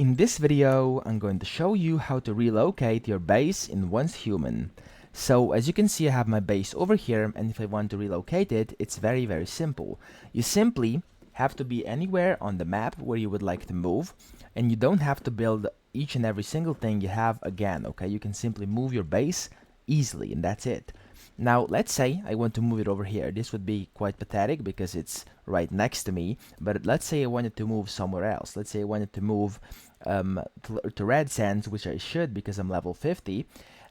In this video, I'm going to show you how to relocate your base in Once Human. So as you can see, I have my base over here, and if I want to relocate it, it's very simple. You simply have to be anywhere on the map where you would like to move, and you don't have to build each and every single thing you have again, okay? You can simply move your base easily, and that's it. Now, let's say I want to move it over here. This would be quite pathetic because it's right next to me, but let's say I wanted to move somewhere else. Let's say I wanted to move to Red Sands, which I should because I'm level 50,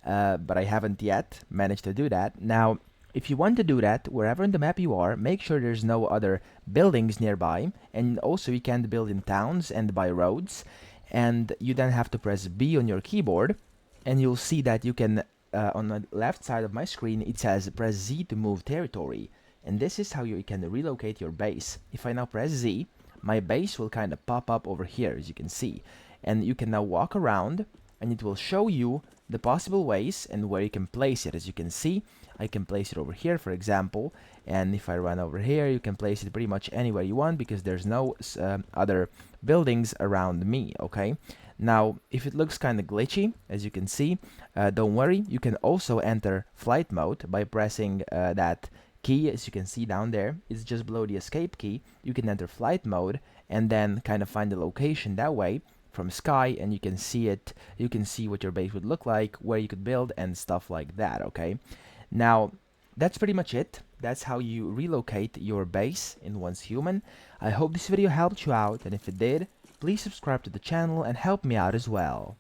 but I haven't yet managed to do that. Now, if you want to do that, wherever in the map you are, make sure there's no other buildings nearby, and also you can't build in towns and by roads, and you then have to press B on your keyboard, and you'll see that you can on the left side of my screen it says press Z to move territory, and this is how you can relocate your base. If I now press Z, my base will kind of pop up over here, as you can see, and you can now walk around and it will show you the possible ways and where you can place it. As you can see, I can place it over here, for example, and if I run over here, you can place it pretty much anywhere you want because there's no other buildings around me, okay? Now, if it looks kind of glitchy, as you can see, don't worry, you can also enter flight mode by pressing that key, as you can see down there. It's just below the escape key. You can enter flight mode and then kind of find the location that way from sky, and you can see it. You can see what your base would look like, where you could build and stuff like that, okay? Now, that's pretty much it. That's how you relocate your base in Once Human. I hope this video helped you out, and if it did, please subscribe to the channel and help me out as well.